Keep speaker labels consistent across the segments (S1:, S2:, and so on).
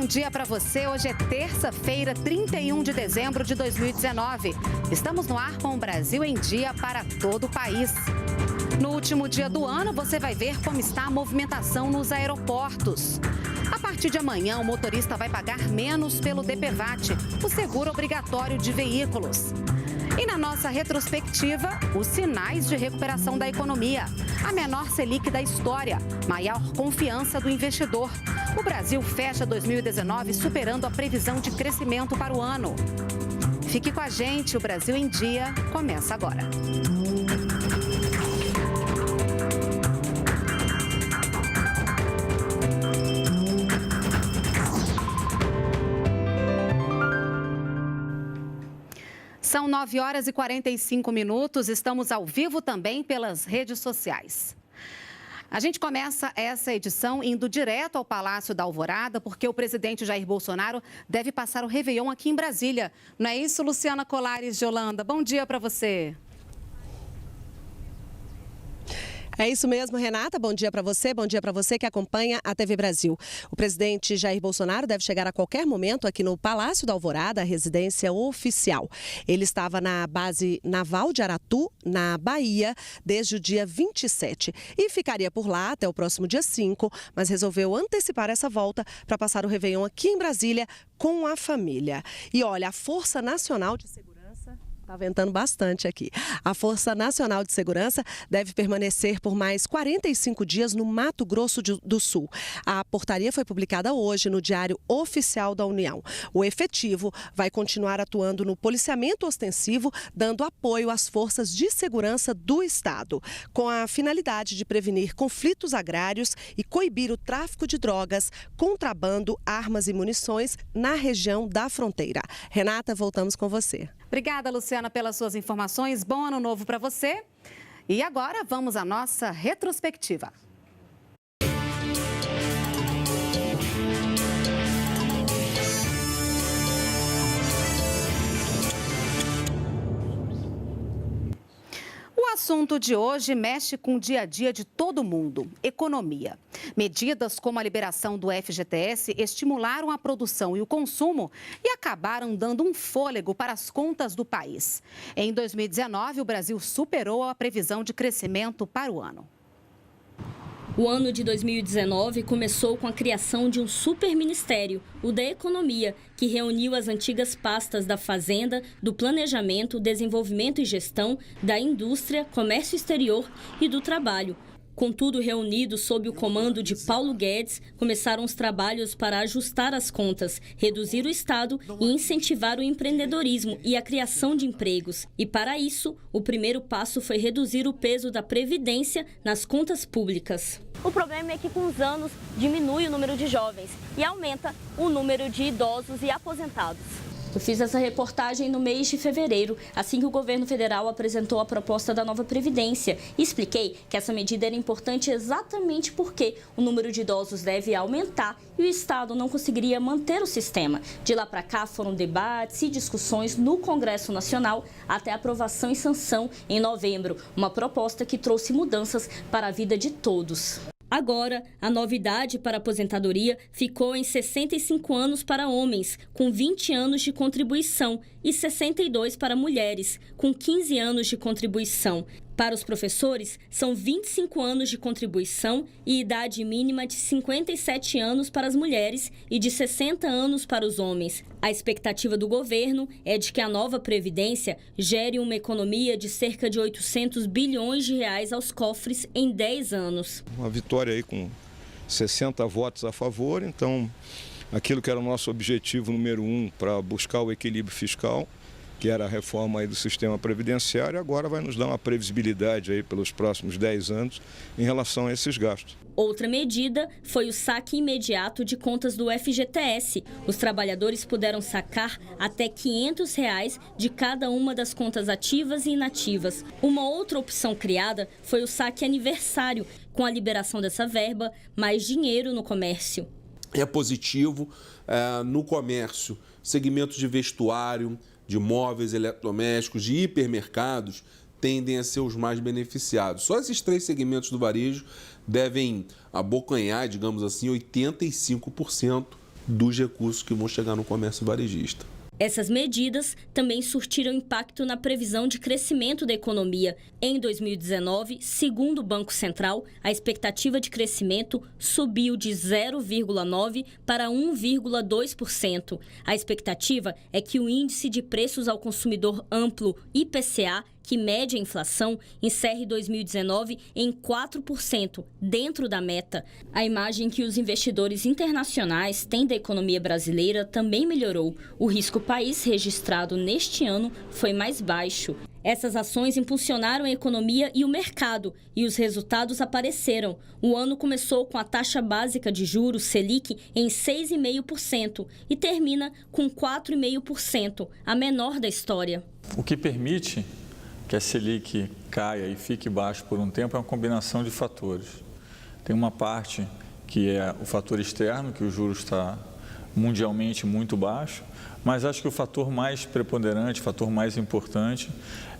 S1: dia para você. Hoje é terça-feira, 31 de dezembro de 2019. Estamos no ar com o Brasil em Dia para todo o país. No último dia do ano, você vai ver como está a movimentação nos aeroportos. A partir de amanhã, o motorista vai pagar menos pelo DPVAT, o seguro obrigatório de veículos. E na nossa retrospectiva, os sinais de recuperação da economia. A menor Selic da história, maior confiança do investidor. O Brasil fecha 2019 superando a previsão de crescimento para o ano. Fique com a gente, o Brasil em Dia começa agora. São 9 horas e 45 minutos, estamos ao vivo também pelas redes sociais. A gente começa essa edição indo direto ao Palácio da Alvorada, porque o presidente Jair Bolsonaro deve passar o Réveillon aqui em Brasília. Não é isso, Luciana Colares de Holanda? Bom dia para você.
S2: É isso mesmo, Renata. Bom dia para você que acompanha a TV Brasil. O presidente Jair Bolsonaro deve chegar a qualquer momento aqui no Palácio da Alvorada, a residência oficial. Ele estava na base naval de Aratu, na Bahia, desde o dia 27 e ficaria por lá até o próximo dia 5, mas resolveu antecipar essa volta para passar o Réveillon aqui em Brasília com a família. E olha, a Força Nacional de Segurança... Está ventando bastante aqui. A Força Nacional de Segurança deve permanecer por mais 45 dias no Mato Grosso do Sul. A portaria foi publicada hoje no Diário Oficial da União. O efetivo vai continuar atuando no policiamento ostensivo, dando apoio às forças de segurança do Estado, com a finalidade de prevenir conflitos agrários e coibir o tráfico de drogas, contrabando, armas e munições na região da fronteira. Renata, voltamos com você.
S1: Obrigada, Luciana, pelas suas informações. Bom ano novo para você. E agora vamos à nossa retrospectiva. O assunto de hoje mexe com o dia a dia de todo mundo, economia. Medidas como a liberação do FGTS estimularam a produção e o consumo e acabaram dando um fôlego para as contas do país. Em 2019, o Brasil superou a previsão de crescimento para o ano.
S3: O ano de 2019 começou com a criação de um superministério, o da Economia, que reuniu as antigas pastas da Fazenda, do Planejamento, Desenvolvimento e Gestão, da Indústria, Comércio Exterior e do Trabalho. Com tudo reunido sob o comando de Paulo Guedes, começaram os trabalhos para ajustar as contas, reduzir o Estado e incentivar o empreendedorismo e a criação de empregos. E para isso, o primeiro passo foi reduzir o peso da Previdência nas contas públicas.
S4: O problema é que com os anos diminui o número de jovens e aumenta o número de idosos e aposentados.
S3: Eu fiz essa reportagem no mês de fevereiro, assim que o governo federal apresentou a proposta da nova Previdência. E expliquei que essa medida era importante exatamente porque o número de idosos deve aumentar e o Estado não conseguiria manter o sistema. De lá para cá foram debates e discussões no Congresso Nacional até aprovação e sanção em novembro. Uma proposta que trouxe mudanças para a vida de todos. Agora, a novidade para a aposentadoria ficou em 65 anos para homens, com 20 anos de contribuição, e 62 para mulheres, com 15 anos de contribuição. Para os professores, são 25 anos de contribuição e idade mínima de 57 anos para as mulheres e de 60 anos para os homens. A expectativa do governo é de que a nova Previdência gere uma economia de cerca de 800 bilhões de reais aos cofres em 10 anos.
S5: Uma vitória aí com 60 votos a favor, então aquilo que era o nosso objetivo número 1 para buscar o equilíbrio fiscal, que era a reforma aí do sistema previdenciário, agora vai nos dar uma previsibilidade aí pelos próximos 10 anos em relação a esses gastos.
S3: Outra medida foi o saque imediato de contas do FGTS. Os trabalhadores puderam sacar até R$ 500 de cada uma das contas ativas e inativas. Uma outra opção criada foi o saque aniversário. Com a liberação dessa verba, mais dinheiro no comércio.
S6: É positivo no comércio, segmentos de vestuário, de móveis, eletrodomésticos, de hipermercados, tendem a ser os mais beneficiados. Só esses 3 segmentos do varejo devem abocanhar, digamos assim, 85% dos recursos que vão chegar no comércio varejista.
S3: Essas medidas também surtiram impacto na previsão de crescimento da economia. Em 2019, segundo o Banco Central, a expectativa de crescimento subiu de 0,9% para 1,2%. A expectativa é que o Índice de Preços ao Consumidor Amplo, IPCA, que mede a inflação, encerre 2019 em 4%, dentro da meta. A imagem que os investidores internacionais têm da economia brasileira também melhorou. O risco país registrado neste ano foi mais baixo. Essas ações impulsionaram a economia e o mercado, e os resultados apareceram. O ano começou com a taxa básica de juros, Selic, em 6,5% e termina com 4,5%, a menor da história.
S7: O que permite que a Selic caia e fique baixo por um tempo é uma combinação de fatores. Tem uma parte que é o fator externo, que o juros está mundialmente muito baixo, mas acho que o fator mais preponderante, o fator mais importante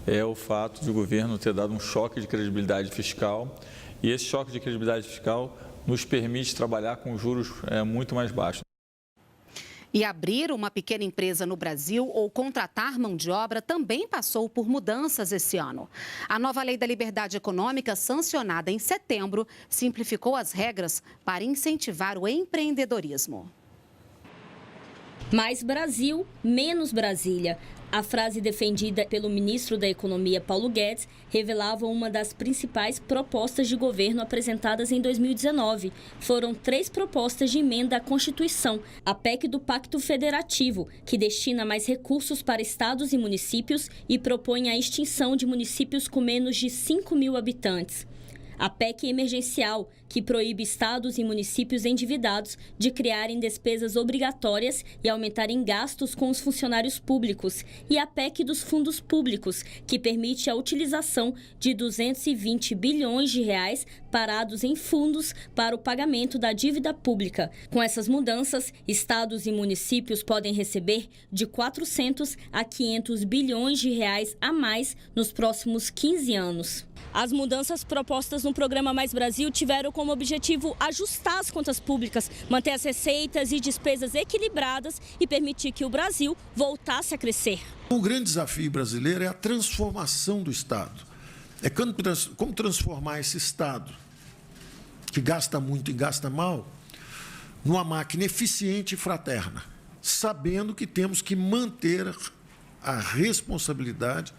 S7: é o fato de o governo ter dado um choque de credibilidade fiscal, e esse choque de credibilidade fiscal nos permite trabalhar com juros muito mais baixos.
S1: E abrir uma pequena empresa no Brasil ou contratar mão de obra também passou por mudanças esse ano. A nova Lei da Liberdade Econômica, sancionada em setembro, simplificou as regras para incentivar o empreendedorismo.
S3: Mais Brasil, menos Brasília. A frase defendida pelo ministro da Economia, Paulo Guedes, revelava uma das principais propostas de governo apresentadas em 2019. Foram 3 propostas de emenda à Constituição. A PEC do Pacto Federativo, que destina mais recursos para estados e municípios e propõe a extinção de municípios com menos de 5 mil habitantes. A PEC emergencial, que proíbe estados e municípios endividados de criarem despesas obrigatórias e aumentarem gastos com os funcionários públicos. E a PEC dos fundos públicos, que permite a utilização de 220 bilhões de reais parados em fundos para o pagamento da dívida pública. Com essas mudanças, estados e municípios podem receber de 400 a 500 bilhões de reais a mais nos próximos 15 anos. As mudanças propostas no programa Mais Brasil tiveram como objetivo ajustar as contas públicas, manter as receitas e despesas equilibradas e permitir que o Brasil voltasse a crescer.
S8: O grande desafio brasileiro é a transformação do Estado. É como transformar esse Estado, que gasta muito e gasta mal, numa máquina eficiente e fraterna, sabendo que temos que manter a responsabilidade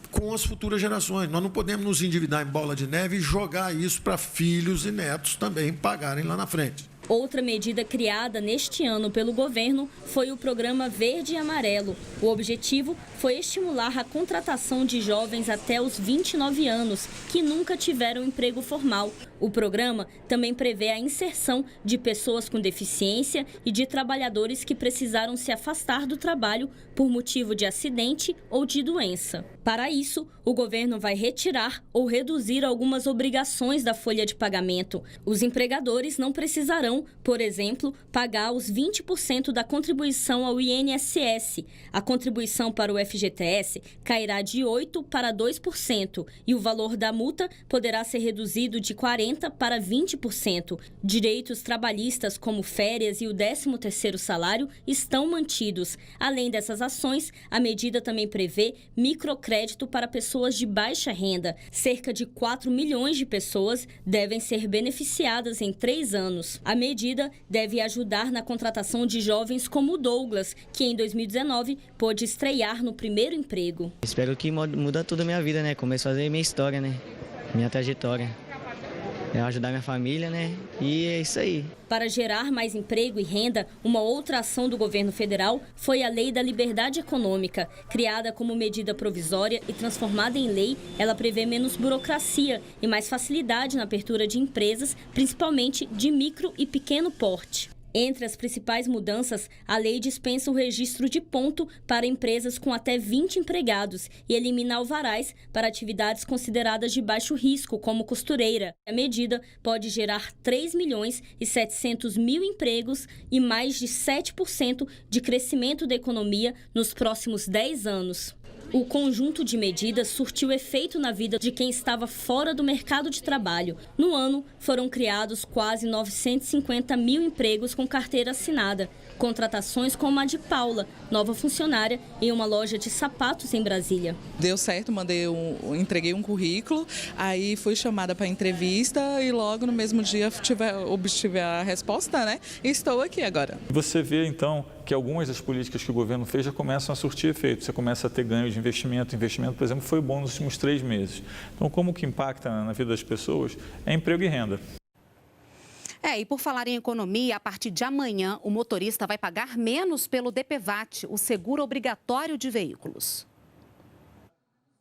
S8: com as futuras gerações. Nós não podemos nos endividar em bola de neve e jogar isso para filhos e netos também pagarem lá na frente.
S3: Outra medida criada neste ano pelo governo foi o Programa Verde e Amarelo. O objetivo foi estimular a contratação de jovens até os 29 anos, que nunca tiveram emprego formal. O programa também prevê a inserção de pessoas com deficiência e de trabalhadores que precisaram se afastar do trabalho por motivo de acidente ou de doença. Para isso, o governo vai retirar ou reduzir algumas obrigações da folha de pagamento. Os empregadores não precisarão, por exemplo, pagar os 20% da contribuição ao INSS. A contribuição para o FGTS cairá de 8% para 2% e o valor da multa poderá ser reduzido de 40% para 20%. Direitos trabalhistas como férias e o 13º salário estão mantidos. Além dessas ações, a medida também prevê microcrédito para pessoas de baixa renda. Cerca de 4 milhões de pessoas devem ser beneficiadas em 3 anos. A medida deve ajudar na contratação de jovens como o Douglas, que em 2019 pôde estrear no primeiro emprego.
S9: Espero que muda tudo a minha vida, né? Começo a fazer minha história, né? Minha trajetória. Ajudar minha família, né? E é isso aí.
S3: Para gerar mais emprego e renda, uma outra ação do governo federal foi a Lei da Liberdade Econômica. Criada como medida provisória e transformada em lei, ela prevê menos burocracia e mais facilidade na abertura de empresas, principalmente de micro e pequeno porte. Entre as principais mudanças, a lei dispensa o registro de ponto para empresas com até 20 empregados e elimina alvarás para atividades consideradas de baixo risco, como costureira. A medida pode gerar 3.700.000 empregos e mais de 7% de crescimento da economia nos próximos 10 anos. O conjunto de medidas surtiu efeito na vida de quem estava fora do mercado de trabalho. No ano, foram criados quase 950 mil empregos com carteira assinada. Contratações como a de Paula, nova funcionária em uma loja de sapatos em Brasília.
S10: Deu certo, entreguei um currículo, aí fui chamada para entrevista e logo no mesmo dia obtive a resposta, né? E estou aqui agora.
S7: Você vê então que algumas das políticas que o governo fez já começam a surtir efeito. Você começa a ter ganho de investimento. Investimento, por exemplo, foi bom nos últimos 3 meses. Então, como que impacta na vida das pessoas? É emprego e renda.
S1: E por falar em economia, a partir de amanhã, o motorista vai pagar menos pelo DPVAT, o seguro obrigatório de veículos.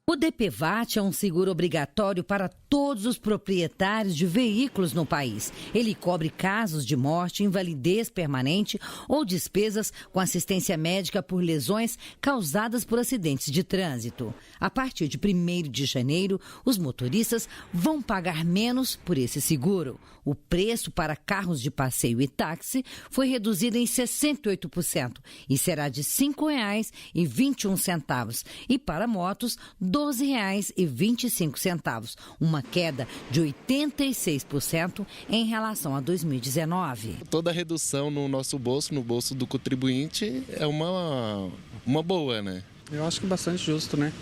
S11: O DPVAT é um seguro obrigatório para todos os proprietários de veículos no país. Ele cobre casos de morte, invalidez permanente ou despesas com assistência médica por lesões causadas por acidentes de trânsito. A partir de 1º de janeiro, os motoristas vão pagar menos por esse seguro. O preço para carros de passeio e táxi foi reduzido em 68% e será de R$ 5,21 e para motos R$ 12,25, uma queda de 86% em relação a 2019.
S12: Toda redução no nosso bolso, no bolso do contribuinte, é uma boa, né?
S13: Eu acho que bastante justo, né?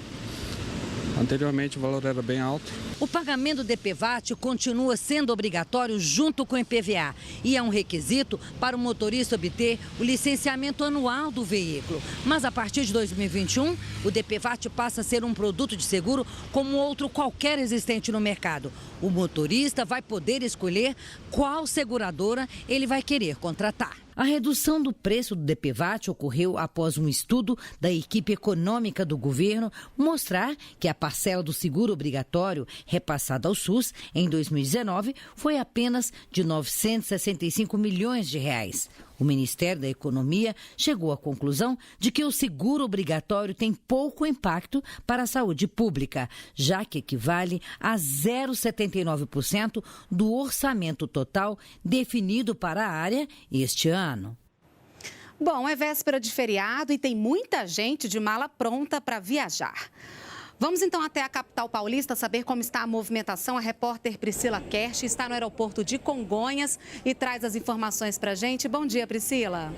S13: Anteriormente o valor era bem alto.
S11: O pagamento do DPVAT continua sendo obrigatório junto com o IPVA e é um requisito para o motorista obter o licenciamento anual do veículo. Mas a partir de 2021, o DPVAT passa a ser um produto de seguro como outro qualquer existente no mercado. O motorista vai poder escolher qual seguradora ele vai querer contratar. A redução do preço do DPVAT ocorreu após um estudo da equipe econômica do governo mostrar que a parcela do seguro obrigatório repassada ao SUS em 2019 foi apenas de R$ 965 milhões. O Ministério da Economia chegou à conclusão de que o seguro obrigatório tem pouco impacto para a saúde pública, já que equivale a 0,79% do orçamento total definido para a área este ano.
S1: Bom, é véspera de feriado e tem muita gente de mala pronta para viajar. Vamos então até a capital paulista saber como está a movimentação. A repórter Priscila Kersh está no aeroporto de Congonhas e traz as informações para a gente. Bom dia, Priscila.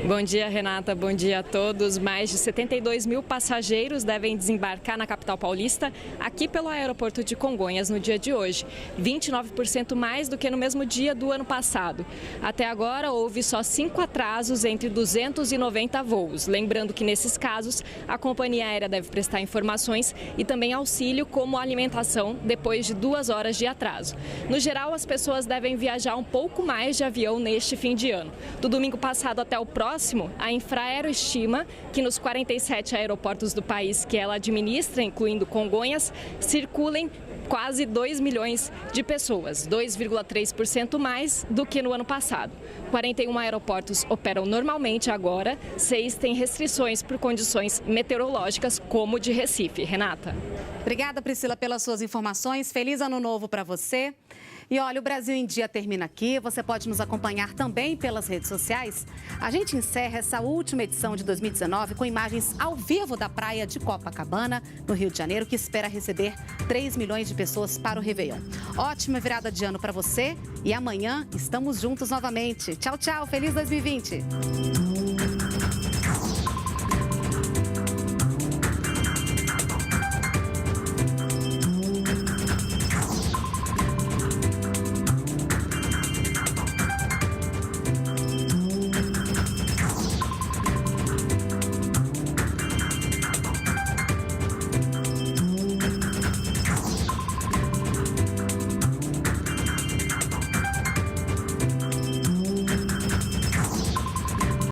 S14: Bom dia, Renata. Bom dia a todos. Mais de 72 mil passageiros devem desembarcar na capital paulista aqui pelo aeroporto de Congonhas no dia de hoje. 29% mais do que no mesmo dia do ano passado. Até agora, houve só 5 atrasos entre 290 voos. Lembrando que, nesses casos, a companhia aérea deve prestar informações e também auxílio como alimentação depois de 2 horas de atraso. No geral, as pessoas devem viajar um pouco mais de avião neste fim de ano. Do domingo passado até o próximo, a Infraero estima que nos 47 aeroportos do país que ela administra, incluindo Congonhas, circulem quase 2 milhões de pessoas, 2,3% mais do que no ano passado. 41 aeroportos operam normalmente agora, 6 têm restrições por condições meteorológicas, como o de Recife. Renata.
S1: Obrigada, Priscila, pelas suas informações. Feliz Ano Novo para você. E olha, o Brasil em Dia termina aqui. Você pode nos acompanhar também pelas redes sociais. A gente encerra essa última edição de 2019 com imagens ao vivo da praia de Copacabana, no Rio de Janeiro, que espera receber 3 milhões de pessoas para o Réveillon. Ótima virada de ano para você e amanhã estamos juntos novamente. Tchau, tchau. Feliz 2020.